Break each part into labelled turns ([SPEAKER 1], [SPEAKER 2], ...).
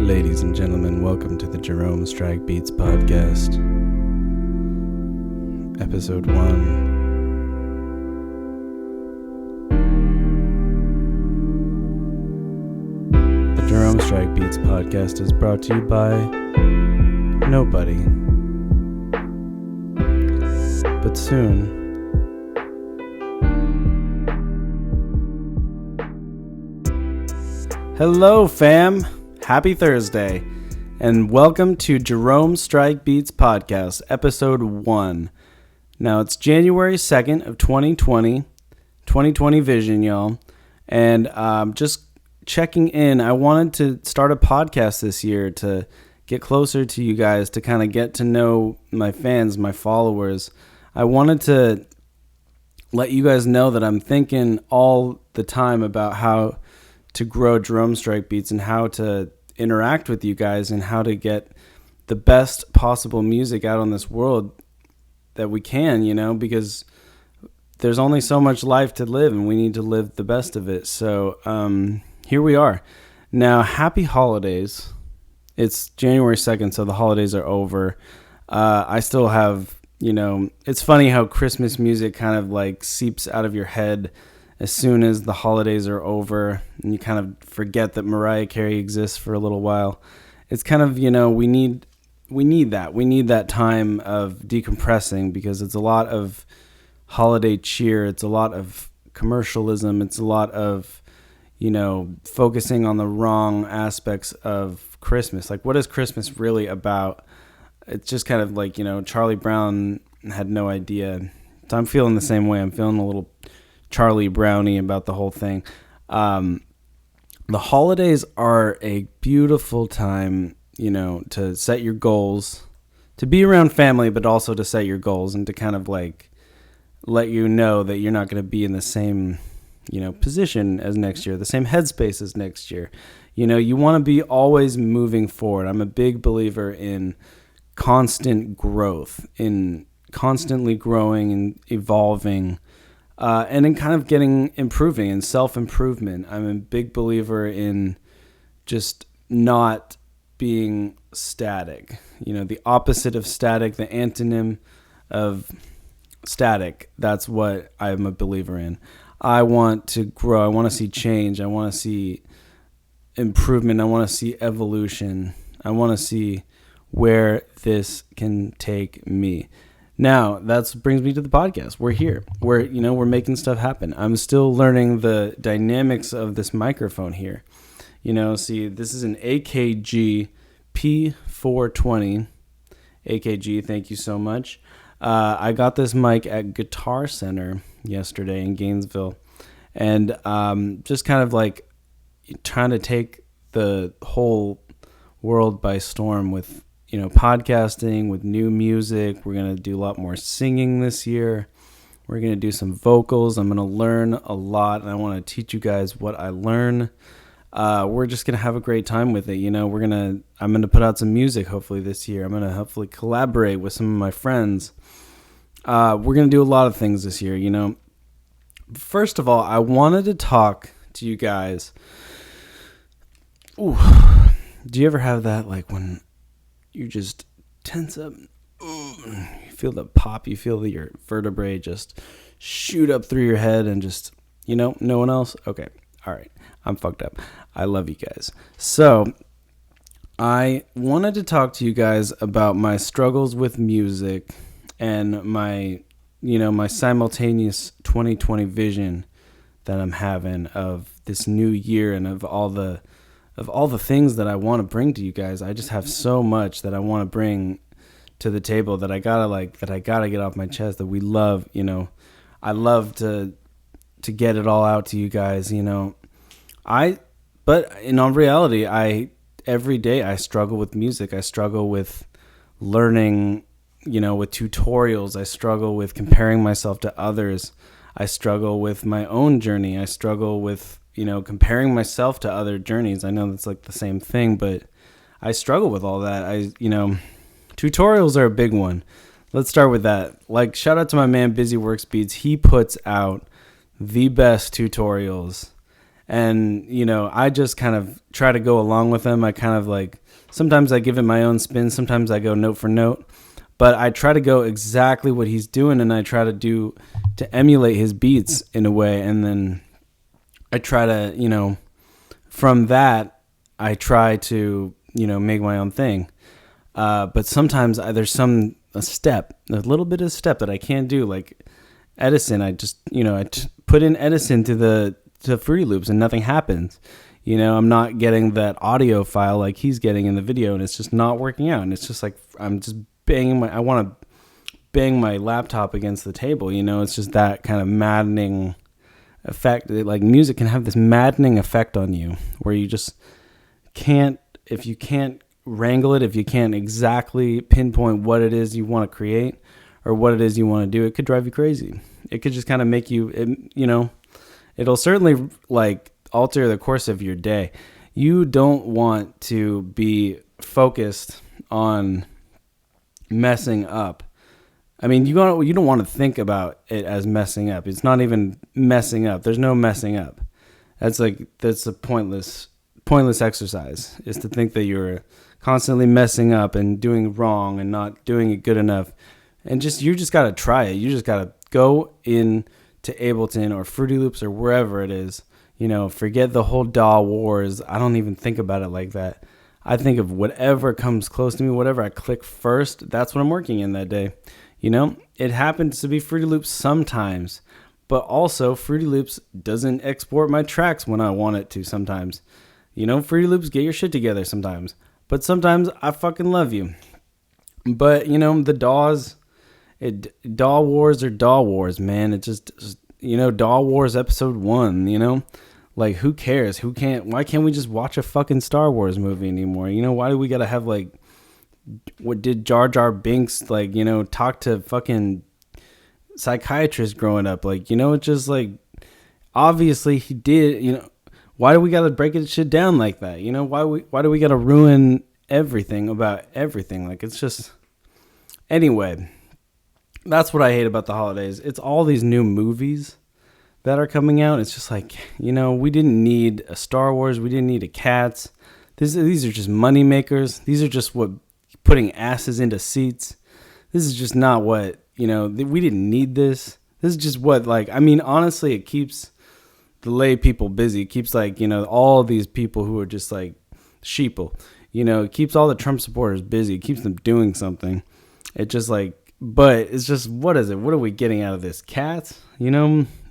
[SPEAKER 1] Ladies and gentlemen, welcome to the JEROMESTRIKEBEATS Podcast, Episode 1. The JEROMESTRIKEBEATS Podcast is brought to you by nobody. But soon. Hello, fam! Happy Thursday, and welcome to JEROMESTRIKEBEATS Podcast, Episode 1. Now, it's January 2nd of 2020 vision, y'all, and just checking in. I wanted to start a podcast this year to get closer to you guys, to kind of get to know my fans, my followers. I wanted to let you guys know that I'm thinking all the time about how to grow JEROMESTRIKEBEATS and how to interact with you guys and how to get the best possible music out on this world that we can, you know, because there's only so much life to live and we need to live the best of it. So here we are. Now, happy holidays. It's January 2nd, so the holidays are over. I still have, you know, it's funny how Christmas music kind of like seeps out of your head as soon as the holidays are over and you kind of forget that Mariah Carey exists for a little while. It's kind of, you know, we need that. We need that time of decompressing because it's a lot of holiday cheer. It's a lot of commercialism. It's a lot of, you know, focusing on the wrong aspects of Christmas. Like, what is Christmas really about? It's just kind of like, you know, Charlie Brown had no idea. So I'm feeling the same way. I'm feeling a little Charlie Brownie about the whole thing. The holidays are a beautiful time, you know, to set your goals, to be around family, but also to set your goals and to kind of like let you know that you're not going to be in the same, you know, position as next year, the same headspace as next year. You know, you want to be always moving forward. I'm a big believer in constant growth, in constantly growing and evolving, and in kind of improving and self-improvement. I'm a big believer in just not being static. You know, the opposite of static, the antonym of static, that's what I'm a believer in. I want to grow. I want to see change. I want to see improvement. I want to see evolution. I want to see where this can take me. Now, that brings me to the podcast. We're here. We're making stuff happen. I'm still learning the dynamics of this microphone here. You know, see, this is an AKG P420. AKG, thank you so much. I got this mic at Guitar Center yesterday in Gainesville. And just kind of like trying to take the whole world by storm with, you know, podcasting, with new music. We're going to do a lot more singing this year. We're going to do some vocals. I'm going to learn a lot, and I want to teach you guys what I learn. We're just going to have a great time with it. You know, I'm going to put out some music hopefully this year. I'm going to hopefully collaborate with some of my friends. We're going to do a lot of things this year, you know. First of all, I wanted to talk to you guys. Ooh, do you ever have that, like, when you just tense up, you feel the pop, you feel your vertebrae just shoot up through your head and just, you know, no one else? Okay, all right, I'm fucked up. I love you guys. So I wanted to talk to you guys about my struggles with music and my simultaneous 2020 vision that I'm having of this new year and of all the things that I want to bring to you guys. I just have so much that I want to bring to the table that I gotta get off my chest, that we love, you know. I love to get it all out to you guys, you know. But in all reality, every day I struggle with music. I struggle with learning, you know, with tutorials. I struggle with comparing myself to others. I struggle with my own journey. I struggle with, you know, comparing myself to other journeys. I know that's like the same thing, but I struggle with all that. Tutorials are a big one. Let's start with that. Like, shout out to my man, Busy Works Beats. He puts out the best tutorials And, I just kind of try to go along with him. I kind of like, sometimes I give it my own spin. Sometimes I go note for note. But I try to go exactly what he's doing, and I try to emulate his beats in a way. And then I try to, from that, I try to, make my own thing. But sometimes there's a little bit of step that I can't do. Like Edison, I just, put in Edison to Fruity Loops and nothing happens. I'm not getting that audio file like he's getting in the video, and it's just not working out. And it's just like, I'm just I want to bang my laptop against the table. It's just that kind of maddening effect. Like music can have this maddening effect on you where you just can't, if you can't wrangle it, if you can't exactly pinpoint what it is you want to create or what it is you want to do, it could drive you crazy. It could just kind of make you, it'll certainly like alter the course of your day. You don't want to be focused on messing up. I mean, you don't want to think about it as messing up. It's not even messing up. There's no messing up. That's a pointless exercise, is to think that you're constantly messing up and doing wrong and not doing it good enough. And you just got to try it. You just got to go in to Ableton or Fruity Loops or wherever it is. Forget the whole DAW wars. I don't even think about it like that. I think of whatever comes close to me, whatever I click first, that's what I'm working in that day. It happens to be Fruity Loops sometimes, but also Fruity Loops doesn't export my tracks when I want it to sometimes. Fruity Loops, get your shit together sometimes. But sometimes I fucking love you. But, the DAWs, DAW wars are DAW wars, man. It just, DAW wars episode 1, Like, who cares? Why can't we just watch a fucking Star Wars movie anymore? Why do we gotta have, like, what did Jar Jar Binks, like, talk to fucking psychiatrists growing up? Like, it's just, like, obviously he did, why do we gotta break it shit down like that? Why do we gotta ruin everything about everything? Like, it's just, anyway, that's what I hate about the holidays. It's all these new movies that are coming out. It's just like, we didn't need a Star Wars. We didn't need a Cats. These are just money makers. These are just what putting asses into seats. This is just not what, we didn't need this. This is just what, like, I mean, honestly, it keeps the lay people busy. It keeps, like, all these people who are just like sheeple, it keeps all the Trump supporters busy. It keeps them doing something. It just like, but it's just, what is it? What are we getting out of this? Cats,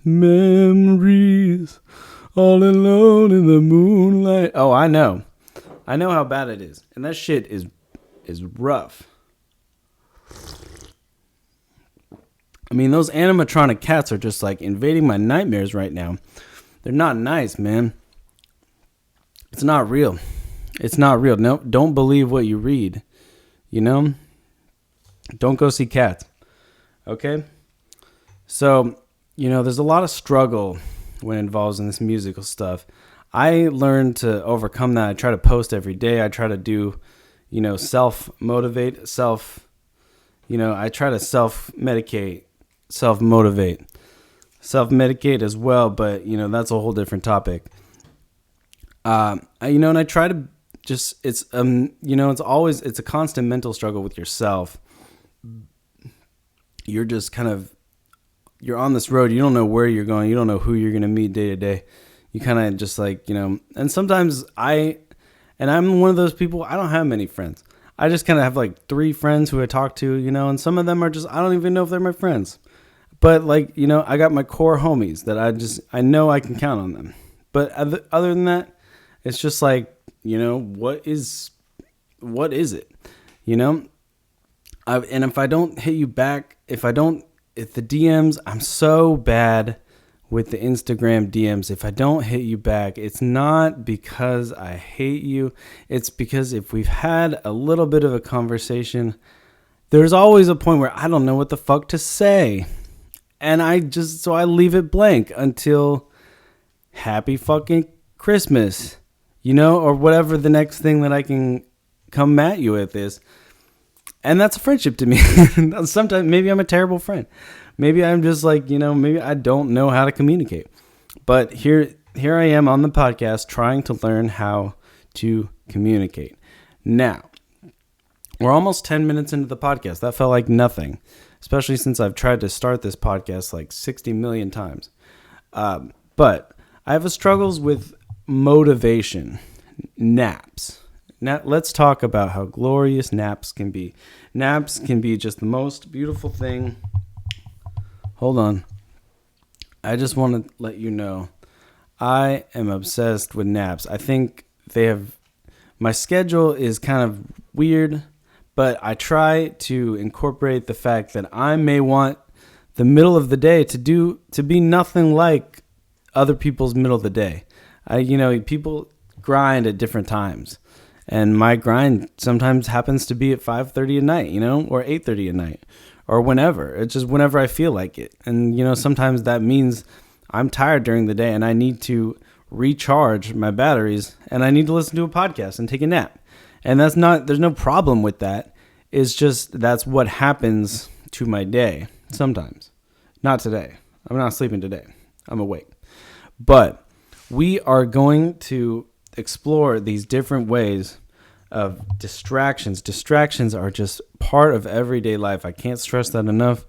[SPEAKER 1] memories all alone in the moonlight. Oh, I know how bad it is, and that shit is rough. I mean, those animatronic cats are just like invading my nightmares right now. They're not nice, man. It's not real. No, don't believe what you read. Don't go see Cats. Okay? So, there's a lot of struggle when it involves in this musical stuff. I learned to overcome that. I try to post every day. I try to do, self-motivate, I try to self-medicate, self-motivate, self-medicate as well, but, that's a whole different topic. And I try to just, it's a constant mental struggle with yourself. You're just you're on this road. You don't know where you're going. You don't know who you're going to meet day to day. You kind of just like, and sometimes I'm one of those people, I don't have many friends. I just kind of have like 3 friends who I talk to, and some of them are just, I don't even know if they're my friends. But like, I got my core homies that I know I can count on them. But other than that, it's just like, what is it? And if I don't hit you back, if the DMs, I'm so bad with the Instagram DMs. If I don't hit you back, it's not because I hate you. It's because if we've had a little bit of a conversation, there's always a point where I don't know what the fuck to say. And so I leave it blank until happy fucking Christmas, or whatever the next thing that I can come at you with is. And that's a friendship to me. Sometimes maybe I'm a terrible friend. Maybe I'm just like, maybe I don't know how to communicate. But here, here I am on the podcast trying to learn how to communicate. Now, we're almost 10 minutes into the podcast. That felt like nothing, especially since I've tried to start this podcast like 60 million times. But I have struggles with motivation, naps. Now, let's talk about how glorious naps can be. Naps can be just the most beautiful thing. Hold on. I just want to let you know, I am obsessed with naps. I think my schedule is kind of weird, but I try to incorporate the fact that I may want the middle of the day to be nothing like other people's middle of the day. People grind at different times, and my grind sometimes happens to be at 5:30 at night, or 8:30 at night, or whenever. It's just whenever I feel like it. And sometimes that means I'm tired during the day and I need to recharge my batteries and I need to listen to a podcast and take a nap. And there's no problem with that. It's just that's what happens to my day sometimes. Not today. I'm not sleeping today. I'm awake. But we are going to explore these different ways of distractions. Distractions are just part of everyday life. I can't stress that enough.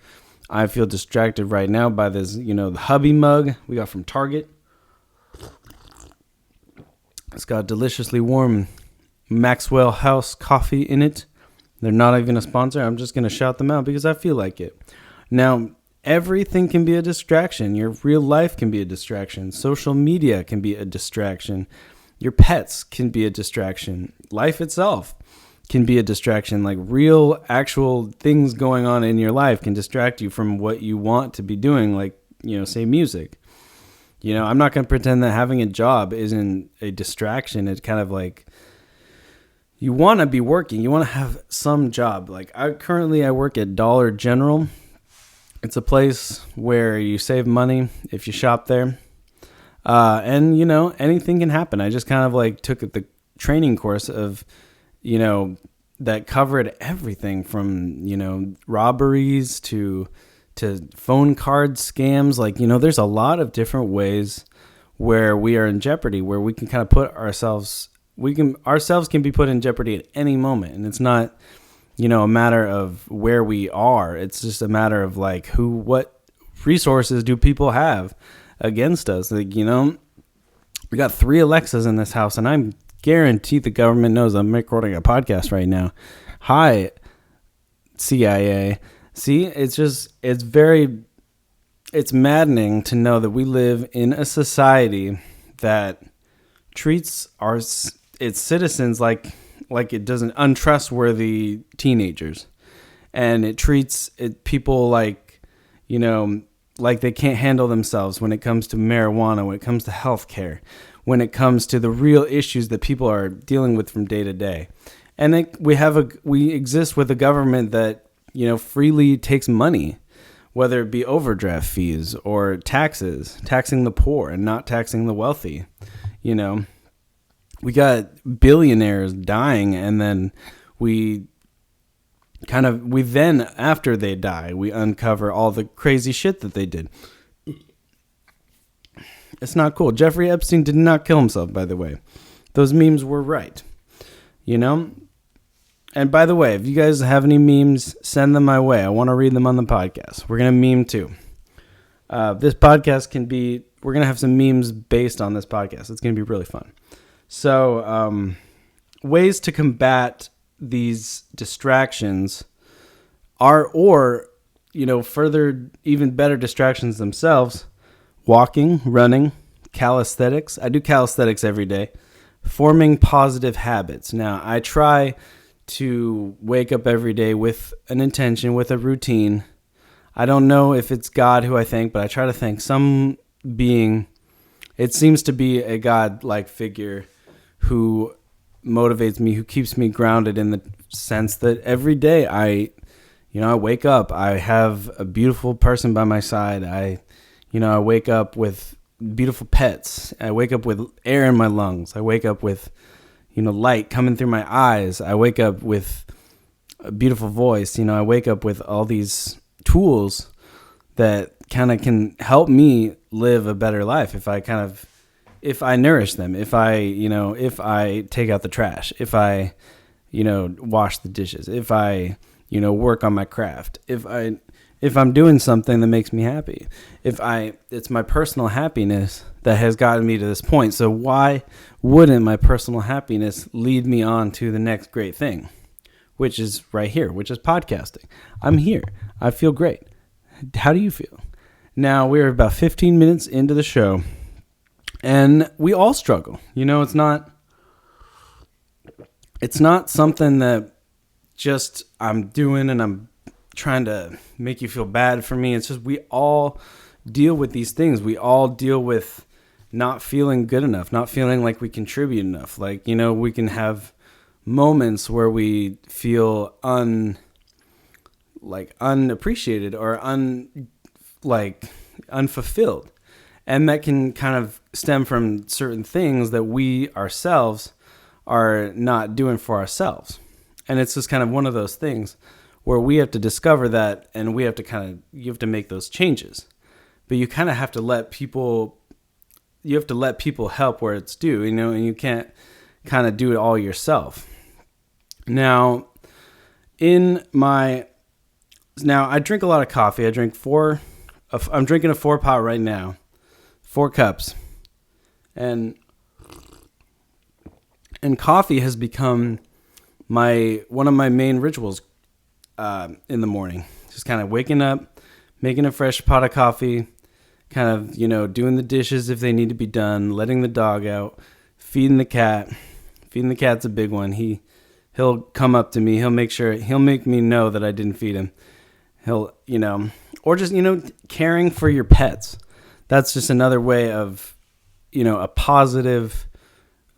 [SPEAKER 1] I feel distracted right now by this, the hubby mug we got from Target. It's got deliciously warm Maxwell House coffee in it. They're not even a sponsor. I'm just going to shout them out because I feel like it. Now, everything can be a distraction. Your real life can be a distraction. Social media can be a distraction. Your pets can be a distraction. Life itself can be a distraction. Like real, actual things going on in your life can distract you from what you want to be doing, like, say music. I'm not going to pretend that having a job isn't a distraction. It's kind of like you want to be working. You want to have some job. Like I work at Dollar General. It's a place where you save money if you shop there. And anything can happen. I just kind of like took the training course of, that covered everything from, robberies to phone card scams. Like, there's a lot of different ways where we are in jeopardy, where we can kind of put ourselves can be put in jeopardy at any moment. And it's not, a matter of where we are. It's just a matter of like what resources do people have against us. Like, we got 3 Alexas in this house, and I'm guaranteed the government knows I'm recording a podcast right now. Hi, CIA. See, it's maddening to know that we live in a society that treats its citizens like it doesn't untrustworthy teenagers, and it treats people like like they can't handle themselves when it comes to marijuana, when it comes to healthcare, when it comes to the real issues that people are dealing with from day to day. And we exist with a government that freely takes money, whether it be overdraft fees or taxing the poor and not taxing the wealthy. We got billionaires dying, and then after they die, we uncover all the crazy shit that they did. It's not cool. Jeffrey Epstein did not kill himself, by the way. Those memes were right. And by the way, if you guys have any memes, send them my way. I want to read them on the podcast. We're going to meme too. This podcast we're going to have some memes based on this podcast. It's going to be really fun. So, ways to combat these distractions further, even better distractions themselves: walking, running, calisthenics. I do calisthenics every day. Forming positive habits. Now, I try to wake up every day with an intention, with a routine. I don't know if it's God who I thank, but I try to thank some being. It seems to be a God-like figure who motivates me, who keeps me grounded in the sense that every day I wake up, I have a beautiful person by my side. I wake up with beautiful pets. I wake up with air in my lungs. I wake up with, light coming through my eyes. I wake up with a beautiful voice. I wake up with all these tools that kind of can help me live a better life if I kind of if I nourish them, if I take out the trash, if I, wash the dishes, if I, work on my craft, if I'm doing something that makes me happy, it's my personal happiness that has gotten me to this point. So why wouldn't my personal happiness lead me on to the next great thing, which is right here, which is podcasting? I'm here. I feel great. How do you feel? Now we're about 15 minutes into the show, and we all struggle. It's not something that just I'm doing and I'm trying to make you feel bad for me. It's just we all deal with these things. We all deal with not feeling good enough, not feeling like we contribute enough. Like, we can have moments where we feel unappreciated or unfulfilled. And that can kind of stem from certain things that we ourselves are not doing for ourselves. And it's just kind of one of those things where we have to discover that, and you have to make those changes. But you kind of have to let people help where it's due, and you can't kind of do it all yourself. Now, I drink a lot of coffee. I'm drinking a 4-pot right now, 4 cups. And coffee has become one of my main rituals in the morning. Just kind of waking up, making a fresh pot of coffee, kind of, doing the dishes if they need to be done, letting the dog out, feeding the cat. Feeding the cat's a big one. He'll come up to me. He'll make me know that I didn't feed him. He'll, or just, caring for your pets. That's just another way of, a positive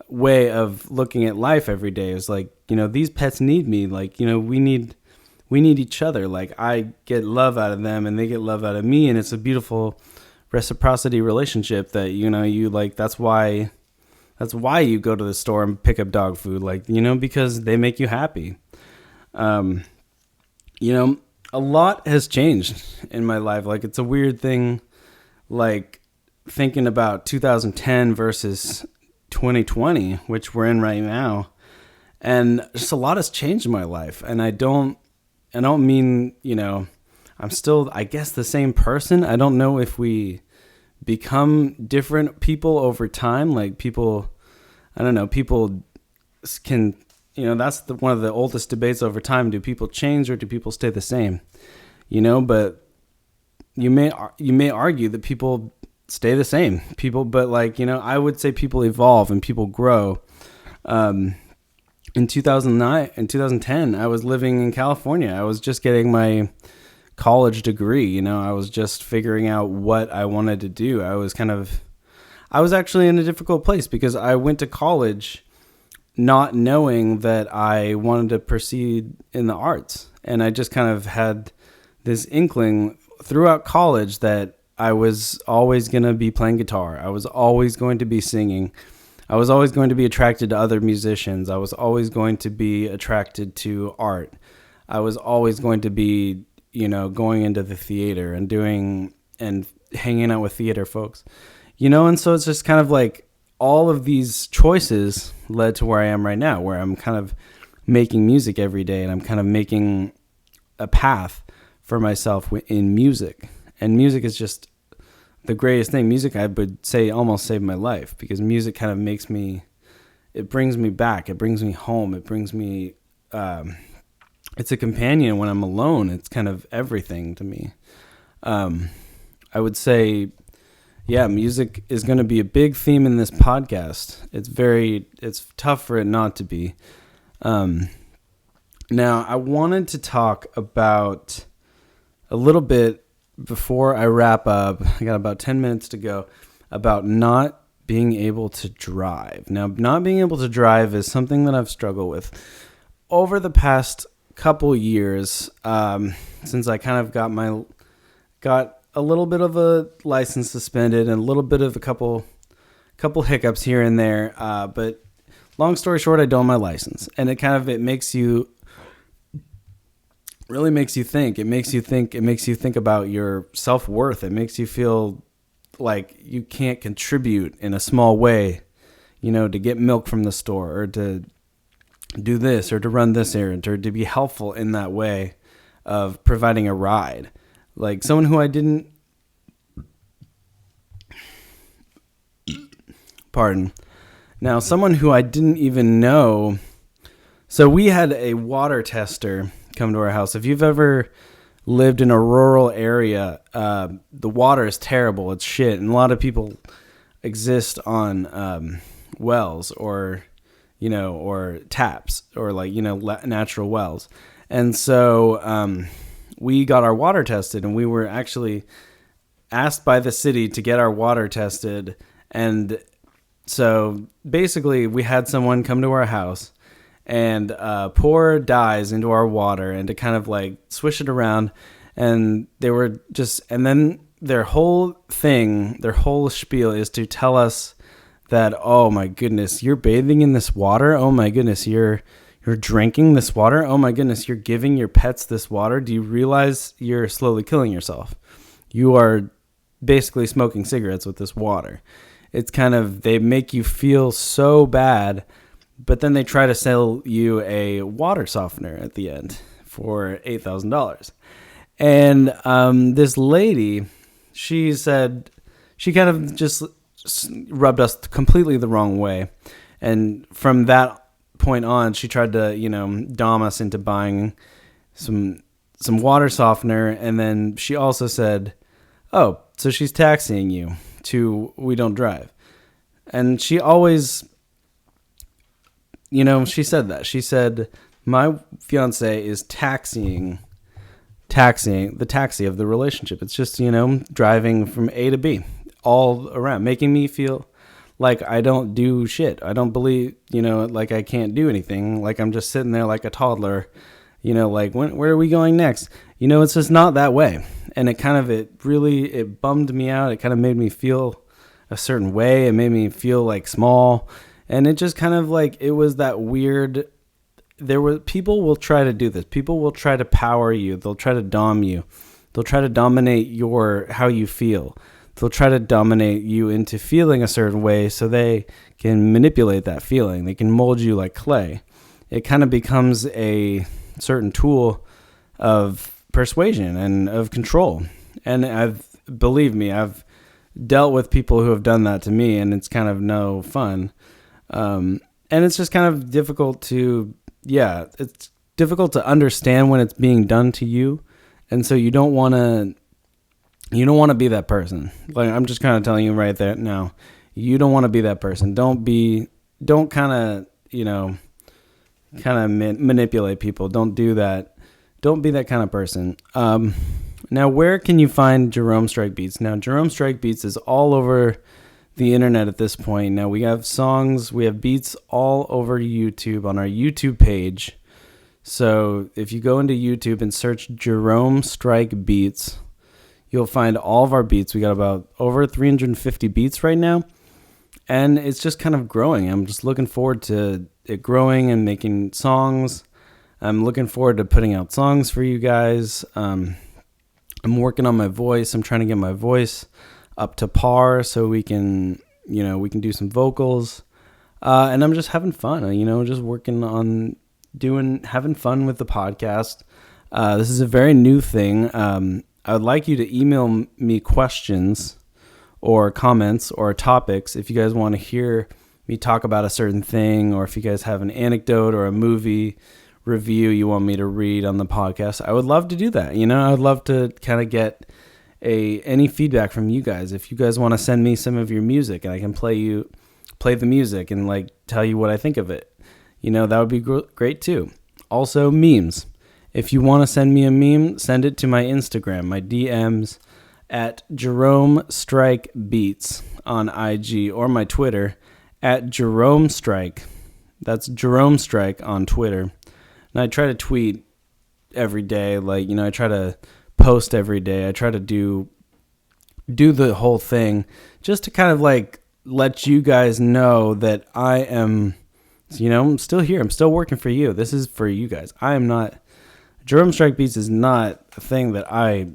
[SPEAKER 1] way of looking at life every day. Is like, these pets need me. Like, we need each other. Like, I get love out of them and they get love out of me. And it's a beautiful reciprocity relationship that, you like. That's why you go to the store and pick up dog food, like, because they make you happy. A lot has changed in my life. Like, it's a weird thing, like thinking about 2010 versus 2020, which we're in right now. And just a lot has changed in my life. And I don't mean, I'm still, I guess, the same person. I don't know if we become different people over time. Like, people can, that's one of the oldest debates over time. Do people change or do people stay the same? But you may argue that people stay the same. But I would say people evolve and people grow. In 2010, I was living in California. I was just getting my college degree. I was just figuring out what I wanted to do. I was actually in a difficult place because I went to college not knowing that I wanted to proceed in the arts. And I just kind of had this inkling throughout college that I was always going to be playing guitar. I was always going to be singing. I was always going to be attracted to other musicians. I was always going to be attracted to art. I was always going to be, going into the theater and doing and hanging out with theater folks. And so it's just kind of like all of these choices led to where I am right now, where I'm kind of making music every day and I'm kind of making a path for myself in music. And music is just the greatest thing. Music, I would say, almost saved my life because music kind of it brings me back. It brings me home. It brings me, it's a companion when I'm alone. It's kind of everything to me. I would say, yeah, music is going to be a big theme in this podcast. It's tough for it not to be. Now, I wanted to talk about a little bit before I wrap up. I got about 10 minutes to go about not being able to drive. Now, not being able to drive is something that I've struggled with over the past couple years, since I kind of got a little bit of a license suspended and a little bit of a couple hiccups here and there. But long story short, I don't have my license, and it really makes you think. It makes you think about your self-worth. It makes you feel like you can't contribute in a small way, to get milk from the store or to do this or to run this errand or to be helpful in that way of providing a ride. Like someone who I didn't, someone who I didn't even know. So we had a water tester come to our house. If you've ever lived in a rural area, the water is terrible. It's shit. And a lot of people exist on wells or taps or natural wells. And so we got our water tested, and we were actually asked by the city to get our water tested. And so basically we had someone come to our house and pour dyes into our water and to kind of like swish it around. And they were and then their whole spiel is to tell us that, oh my goodness, you're bathing in this water. Oh my goodness, you're drinking this water. Oh my goodness, you're giving your pets this water. Do you realize you're slowly killing yourself? You are basically smoking cigarettes with this water. It's they make you feel so bad, but then they try to sell you a water softener at the end for $8,000. And this lady, she said, she kind of just rubbed us completely the wrong way. And from that point on, she tried to, dom us into buying some water softener. And then she also said, oh, so she's taxiing you to We Don't Drive. And she always, she said that. She said, my fiance is taxiing the taxi of the relationship. It's just, driving from A to B all around, making me feel like I don't do shit. I don't believe, like I can't do anything. Like I'm just sitting there like a toddler, like where are we going next? It's just not that way. And it bummed me out. It kind of made me feel a certain way. It made me feel like small. And it just kind of like, it was that weird, people will try to do this. People will try to power you. They'll try to dom you. They'll try to dominate how you feel. They'll try to dominate you into feeling a certain way so they can manipulate that feeling. They can mold you like clay. It kind of becomes a certain tool of persuasion and of control. And believe me, I've dealt with people who have done that to me, and it's kind of no fun. And it's just kind of difficult it's difficult to understand when it's being done to you. And so you don't want to be that person. Like, I'm just kind of telling you right there now, you don't want to be that person. Don't manipulate people. Don't do that. Don't be that kind of person. Now, where can you find Jerome Strike Beats? Now, Jerome Strike Beats is all over the internet at this point. Now, we have songs, we have beats all over YouTube on our YouTube page. So if you go into YouTube and search Jerome Strike Beats, you'll find all of our beats. We got about over 350 beats right now, and it's just kind of growing. I'm just looking forward to it growing and making songs. I'm looking forward to putting out songs for you guys. I'm working on my voice. I'm trying to get my voice up to par so we can do some vocals. And I'm just having fun, just working on having fun with the podcast. This is a very new thing. I would like you to email me questions or comments or topics if you guys want to hear me talk about a certain thing, or if you guys have an anecdote or a movie review you want me to read on the podcast. I would love to do that. I would love to kind of get any feedback from you guys. If you guys want to send me some of your music and I can play the music and like tell you what I think of it, that would be great too. Also, memes. If you want to send me a meme, send it to my Instagram, my DMs at Jerome Strike Beats on IG, or my Twitter at Jerome Strike. That's Jerome Strike on Twitter. And I try to tweet every day. I try to post every day. I try to do the whole thing just to kind of like let you guys know that I am, I'm still here. I'm still working for you. This is for you guys. Jerome Strike Beats is not a thing that I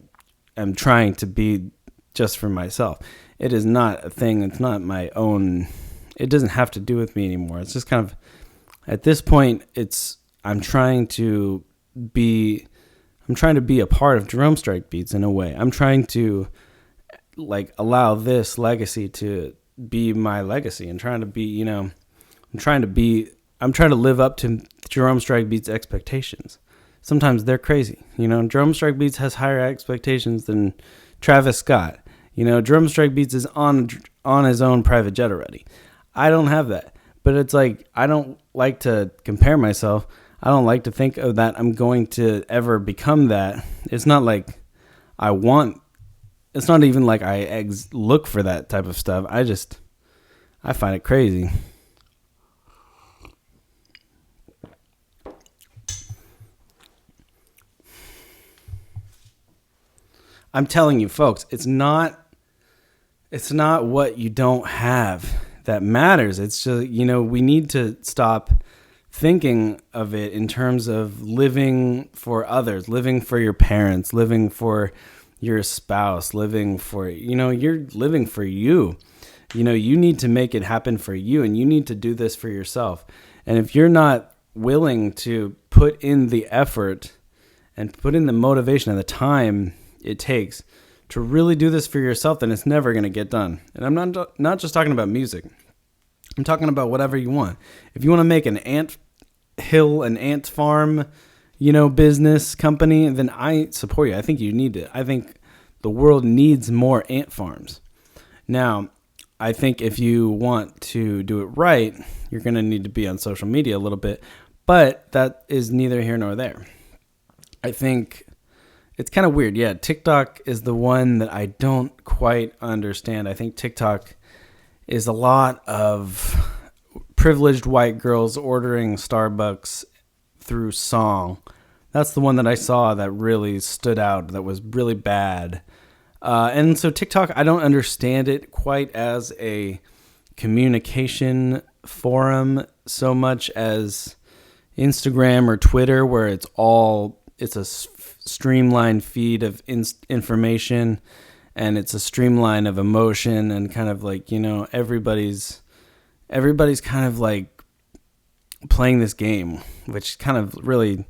[SPEAKER 1] am trying to be just for myself. it is not a thing. It's not my own. It doesn't have to do with me anymore. It's just kind of, at this point, I'm trying to be a part of Jerome Strike Beats in a way. I'm trying to allow this legacy to be my legacy, and trying to be, I'm trying to live up to Jerome Strike Beats expectations. Sometimes they're crazy. Jerome Strike Beats has higher expectations than Travis Scott. Jerome Strike Beats is on his own private jet already. I don't have that. But it's I don't like to compare myself. I don't like to think of that I'm going to ever become that. It's not it's not even I look for that type of stuff. I find it crazy. I'm telling you, folks, it's not what you don't have that matters. It's just, we need to stop thinking of it in terms of living for others, living for your parents, living for your spouse, living for, you're living for you. You need to make it happen for you, and you need to do this for yourself. And if you're not willing to put in the effort and put in the motivation and the time it takes to really do this for yourself, then it's never going to get done. And I'm not just talking about music. I'm talking about whatever you want. If you want to make an ant farm, business company, then I support you. I think you need it. I think the world needs more ant farms. Now, I think if you want to do it right, you're going to need to be on social media a little bit, but that is neither here nor there. I think it's kind of weird. Yeah, TikTok is the one that I don't quite understand. I think TikTok is a lot of privileged white girls ordering Starbucks through song. That's the one that I saw that really stood out, that was really bad. And so TikTok, I don't understand it quite as a communication forum so much as Instagram or Twitter, where it's a streamlined feed of information, and it's a streamline of emotion, and kind of everybody's kind of playing this game, which kind of really,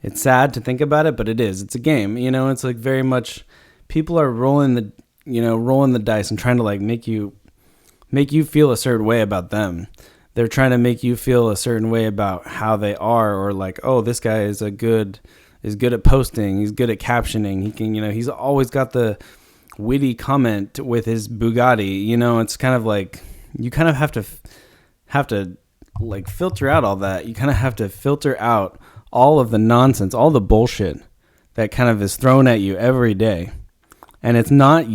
[SPEAKER 1] it's sad to think about it, but it's a game. It's very much people are rolling the dice and trying to make you feel a certain way about them. They're trying to make you feel a certain way about how they are, or oh, this guy is good at posting, he's good at captioning, he can, he's always got the witty comment with his Bugatti. It's kind of you kind of have to filter out all that. You kind of have to filter out all of the nonsense, all the bullshit that kind of is thrown at you every day. And it's not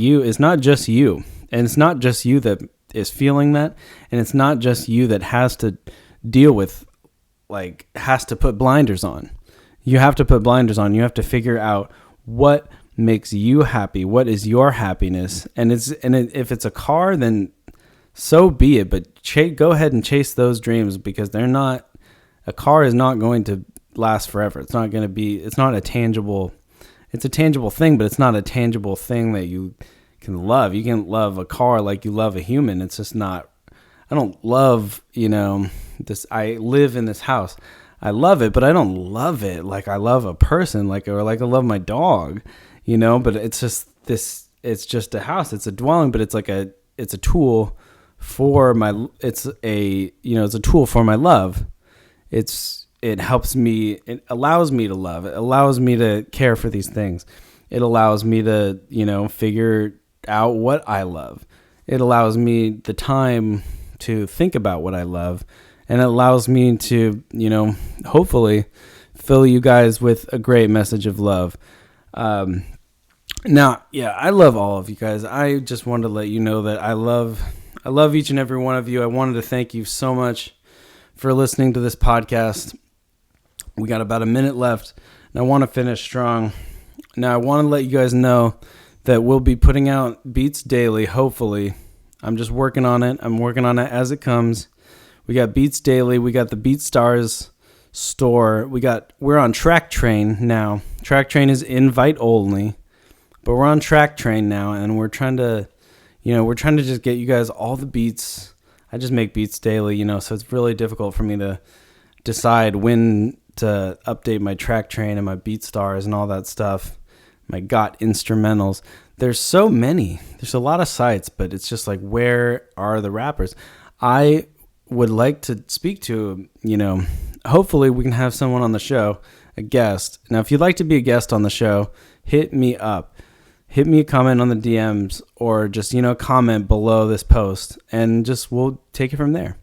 [SPEAKER 1] just you. And it's not just you that is feeling that. And it's not just you that has to deal with, has to put blinders on. You have to put blinders on. You have to figure out what makes you happy. What is your happiness? And if it's a car, then so be it. But go ahead and chase those dreams, because a car is not going to last forever. It's not a tangible, it's a tangible thing, but it's not a tangible thing that you can love. You can love a car like you love a human. It's just not, I don't love, this, I live in this house. I love it, but I don't love it like I love a person, or I love my dog, but it's just it's just a house. It's a dwelling, but it's a tool for my, it's a tool for my love. It helps me, it allows me to love. It allows me to care for these things. It allows me to, figure out what I love. It allows me the time to think about what I love. And it allows me to, hopefully fill you guys with a great message of love. Now, yeah, I love all of you guys. I just wanted to let you know that I love each and every one of you. I wanted to thank you so much for listening to this podcast. We got about a minute left, and I want to finish strong. Now, I want to let you guys know that we'll be putting out Beats daily, hopefully. I'm just working on it. I'm working on it as it comes. We got Beats daily. We got the Beatstars store. We're on Traktrain now. Traktrain is invite only, but we're on Traktrain now, and we're trying to, we're trying to just get you guys all the beats. I just make beats daily, so it's really difficult for me to decide when to update my Traktrain and my Beatstars and all that stuff, my GOT instrumentals. There's so many. There's a lot of sites, but it's just like, where are the rappers? I would like to speak to, hopefully we can have someone on the show, a guest. Now, if you'd like to be a guest on the show, hit me up. Hit me a comment on the DMs, or just, comment below this post, and we'll take it from there.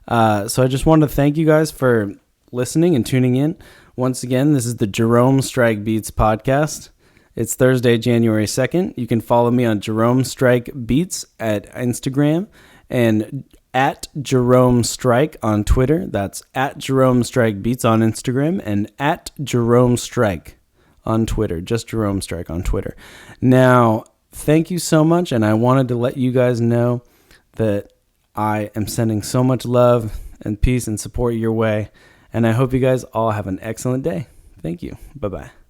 [SPEAKER 1] So I just wanted to thank you guys for listening and tuning in. Once again, this is the Jerome Strike Beats podcast. It's Thursday, January 2nd. You can follow me on Jerome Strike Beats at Instagram and at Jerome Strike on Twitter. That's at Jerome Strike Beats on Instagram and at Jerome Strike on Twitter. Just Jerome Strike on Twitter. Now, thank you so much, and I wanted to let you guys know that I am sending so much love and peace and support your way, and I hope you guys all have an excellent day. Thank you. Bye-bye.